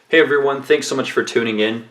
Hey everyone, thanks so much for tuning in.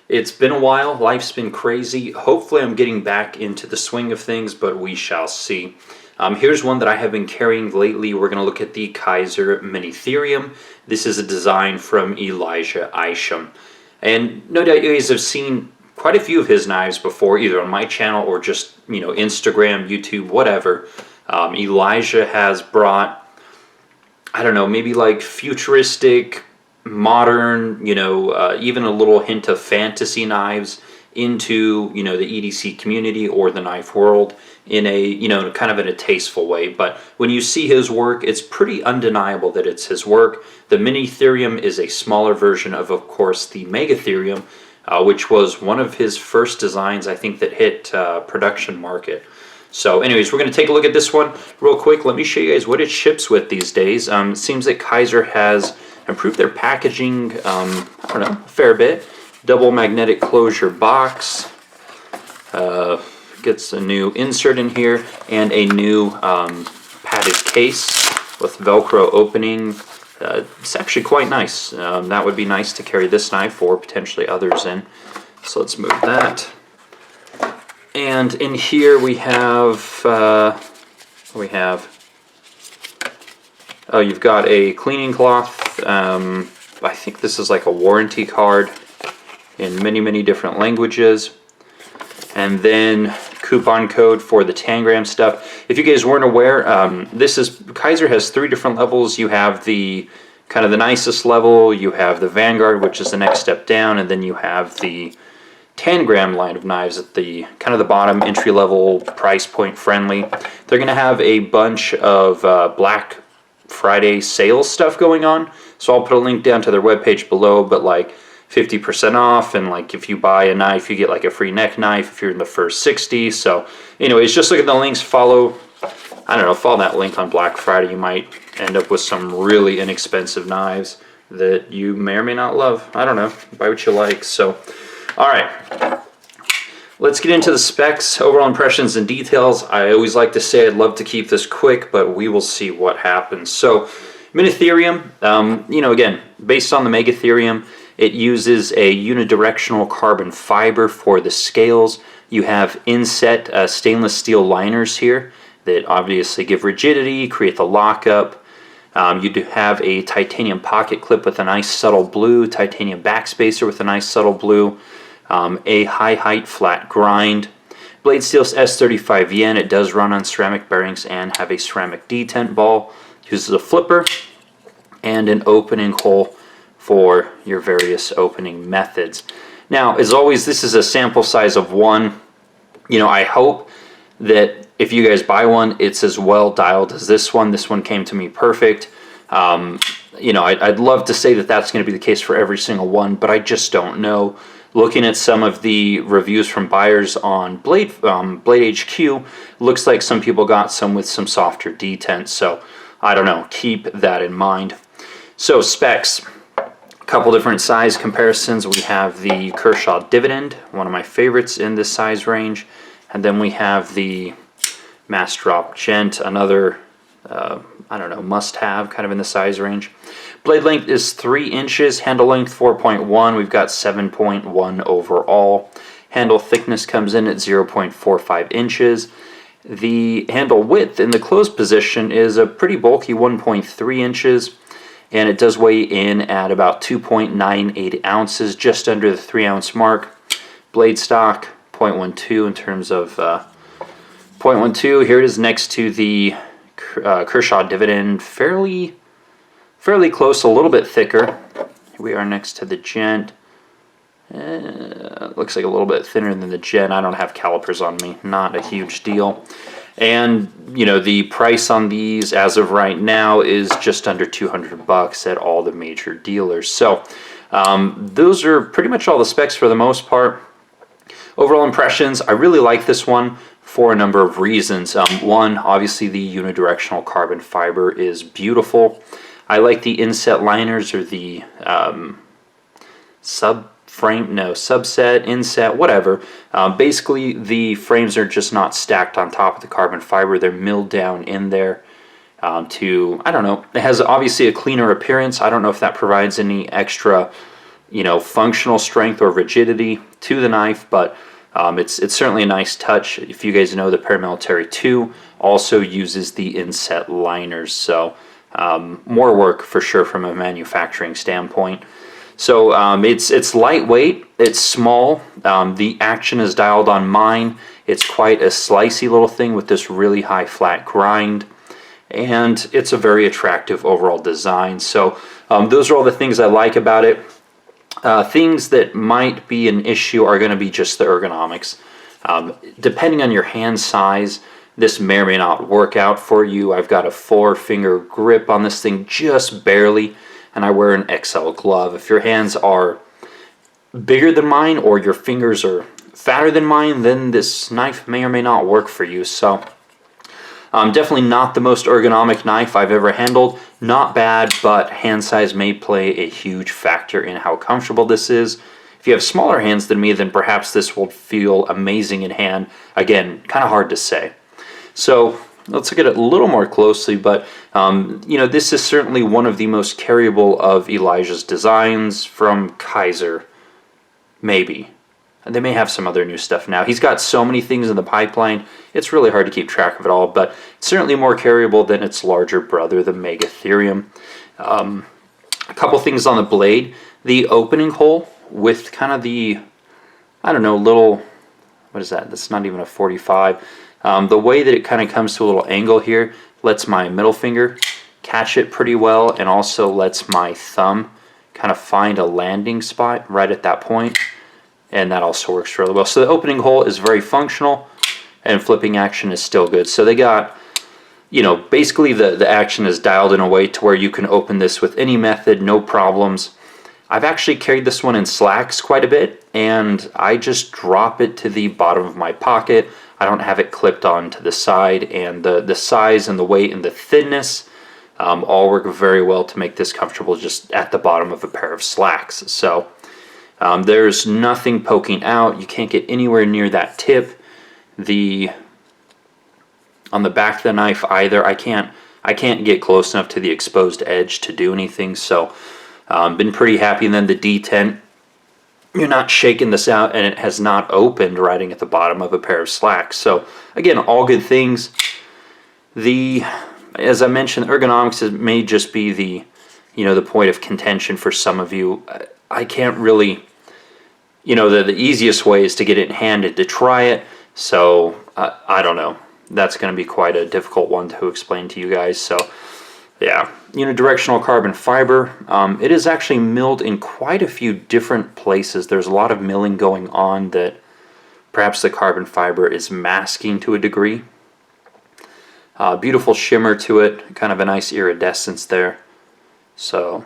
It's been a while, life's been crazy. Hopefully I'm getting back into the swing of things, but we shall see. Here's one that I have been carrying lately. We're going to look at the Kizer Minitherium. This is a design from Elijah Isham. And no doubt you guys have seen quite a few of his knives before, either on my channel or just, Instagram, YouTube, whatever. Elijah has brought, I don't know, maybe like futuristic, modern, even a little hint of fantasy knives into, the EDC community or the knife world in a, kind of in a tasteful way. But when you see his work, it's pretty undeniable that it's his work. The Minitherium is a smaller version of course, the Megatherium, which was one of his first designs, I think, that hit production market. So anyways, we're going to take a look at this one real quick. Let me show you guys what it ships with these days. It seems that Kizer has improved their packaging, I don't know, a fair bit. Double magnetic closure box. Gets a new insert in here and a new padded case with Velcro opening. It's actually quite nice. That would be nice to carry this knife or potentially others in. So let's move that. And in here we have, oh, you've got a cleaning cloth. I think this is like a warranty card in many, many different languages. And then coupon code for the Tangram stuff. If you guys weren't aware, Kizer has 3 different levels. You have the kind of the nicest level, you have the Vanguard, which is the next step down, and then you have the Tangram line of knives at the kind of the bottom, entry level, price point friendly. They're going to have a bunch of Black Friday sales stuff going on, so I'll put a link down to their webpage below, but like 50% off, and like if you buy a knife you get like a free neck knife if you're in the first 60. So anyways, just look at the links, follow that link on Black Friday. You might end up with some really inexpensive knives that you may or may not love. I don't know, buy what you like. So alright, let's get into the specs, overall impressions and details. I always like to say I'd love to keep this quick, but we will see what happens. So Minitherium, again, based on the Megatherium, it uses a unidirectional carbon fiber for the scales. You have inset stainless steel liners here that obviously give rigidity, create the lockup. You do have a titanium pocket clip with a nice subtle blue, titanium backspacer with a nice subtle blue, a high height flat grind. Blade steel's S35 yen. It does run on ceramic bearings and have a ceramic detent ball. Uses a flipper and an opening hole for your various opening methods. Now, as always, this is a sample size of 1. I hope that if you guys buy one, it's as well dialed as this one. This one came to me perfect. I'd love to say that that's going to be the case for every single one, but I just don't know. Looking at some of the reviews from buyers on Blade HQ, looks like some people got some with some softer detents, so I don't know. Keep that in mind. So specs. A couple different size comparisons. We have the Kershaw Dividend, one of my favorites in this size range, and then we have the Mass Drop Gent, another must-have kind of in the size range. Blade length is 3 inches, handle length 4.1. We've got 7.1 overall. Handle thickness comes in at 0.45 inches. The handle width in the closed position is a pretty bulky 1.3 inches. And it does weigh in at about 2.98 ounces, just under the 3-ounce mark. Blade stock, 0.12 in terms of 0.12. Here it is next to the Kershaw Dividend, fairly close, a little bit thicker. Here we are next to the Gent. Looks like a little bit thinner than the Gent. I don't have calipers on me, not a huge deal. And the price on these as of right now is just under $200 at all the major dealers. So those are pretty much all the specs for the most part. Overall impressions, I really like this one for a number of reasons. One, obviously the unidirectional carbon fiber is beautiful. I like the inset liners, or the subset, inset, whatever. Basically, the frames are just not stacked on top of the carbon fiber. They're milled down in there I don't know. It has obviously a cleaner appearance. I don't know if that provides any extra functional strength or rigidity to the knife, but it's certainly a nice touch. If you guys know, the Paramilitary 2 also uses the inset liners, so more work for sure from a manufacturing standpoint. So it's lightweight, it's small, the action is dialed on mine. It's quite a slicey little thing with this really high flat grind, and it's a very attractive overall design. So those are all the things I like about it. Things that might be an issue are going to be just the ergonomics. Depending on your hand size, this may or may not work out for you. I've got a 4-finger grip on this thing, just barely, and I wear an XL glove. If your hands are bigger than mine or your fingers are fatter than mine, then this knife may or may not work for you. So definitely not the most ergonomic knife I've ever handled. Not bad, but hand size may play a huge factor in how comfortable this is. If you have smaller hands than me, then perhaps this will feel amazing in hand. Again, kind of hard to say. So let's look at it a little more closely, but this is certainly one of the most carryable of Elijah's designs from Kizer, maybe. And they may have some other new stuff now. He's got so many things in the pipeline, it's really hard to keep track of it all, but it's certainly more carryable than its larger brother, the Minitherium. A couple things on the blade. The opening hole with kind of the, little, what is that? That's not even a 45. The way that it kind of comes to a little angle here lets my middle finger catch it pretty well, and also lets my thumb kind of find a landing spot right at that point. And that also works really well. So the opening hole is very functional, and flipping action is still good. So they got, basically the action is dialed in a way to where you can open this with any method, no problems. I've actually carried this one in slacks quite a bit, and I just drop it to the bottom of my pocket. I don't have it clipped on to the side, and the size and the weight and the thinness all work very well to make this comfortable just at the bottom of a pair of slacks. So there's nothing poking out. You can't get anywhere near that tip. On the back of the knife either, I can't get close enough to the exposed edge to do anything. So been pretty happy. And then the detent, you're not shaking this out, and it has not opened riding at the bottom of a pair of slacks. So again, all good things. As I mentioned, ergonomics may just be the point of contention for some of you. I can't really, the easiest way is to get it in hand and to try it. So I don't know. That's going to be quite a difficult one to explain to you guys. So yeah, unidirectional carbon fiber. It is actually milled in quite a few different places. There's a lot of milling going on that perhaps the carbon fiber is masking to a degree. Beautiful shimmer to it, kind of a nice iridescence there. So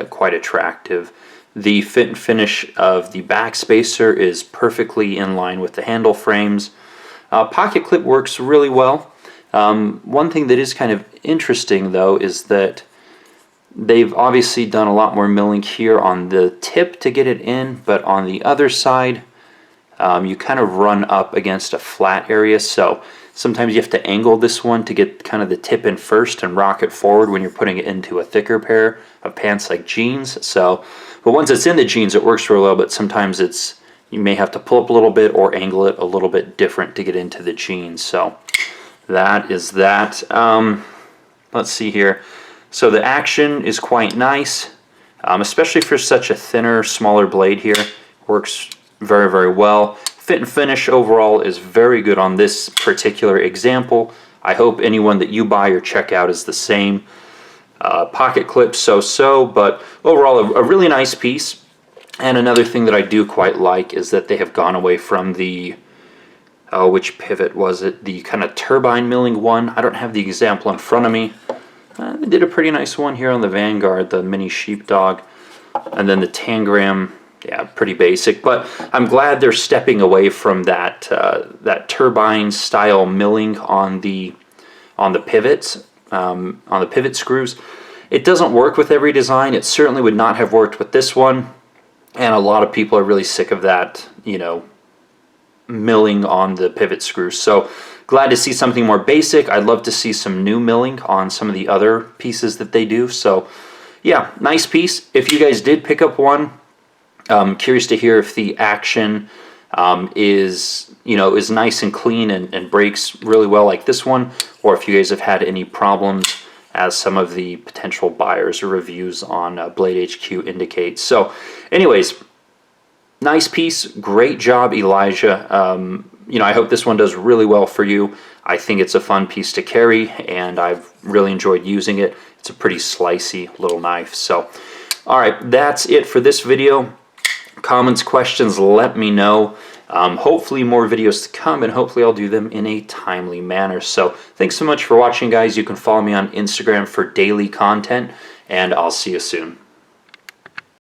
quite attractive. The fit and finish of the back spacer is perfectly in line with the handle frames. Pocket clip works really well. One thing that is kind of interesting though is that they've obviously done a lot more milling here on the tip to get it in, but on the other side you kind of run up against a flat area, so sometimes you have to angle this one to get kind of the tip in first and rock it forward when you're putting it into a thicker pair of pants like jeans. So, but once it's in the jeans, it works real well, but sometimes you may have to pull up a little bit or angle it a little bit different to get into the jeans. So that is that. Let's see here. So the action is quite nice, especially for such a thinner, smaller blade here. Works very, very well. Fit and finish overall is very good on this particular example. I hope anyone that you buy or check out is the same. Pocket clip so-so, but overall a really nice piece. And another thing that I do quite like is that they have gone away from the, which pivot was it? The kind of turbine milling one. I don't have the example in front of me. They did a pretty nice one here on the Vanguard, the mini sheepdog. And then the Tangram, yeah, pretty basic. But I'm glad they're stepping away from that that turbine style milling on the pivots, on the pivot screws. It doesn't work with every design. It certainly would not have worked with this one. And a lot of people are really sick of that, milling on the pivot screws. So glad to see something more basic. I'd love to see some new milling on some of the other pieces that they do. So yeah, nice piece. If you guys did pick up one, Curious to hear if the action is nice and clean and breaks really well like this one, or if you guys have had any problems, as some of the potential buyers or reviews on Blade HQ indicate. So anyways, nice piece, great job, Elijah. I hope this one does really well for you. I think it's a fun piece to carry, and I've really enjoyed using it. It's a pretty slicey little knife. So all right, that's it for this video. Comments, questions, let me know. Hopefully more videos to come, and hopefully I'll do them in a timely manner. So thanks so much for watching, guys. You can follow me on Instagram for daily content, and I'll see you soon.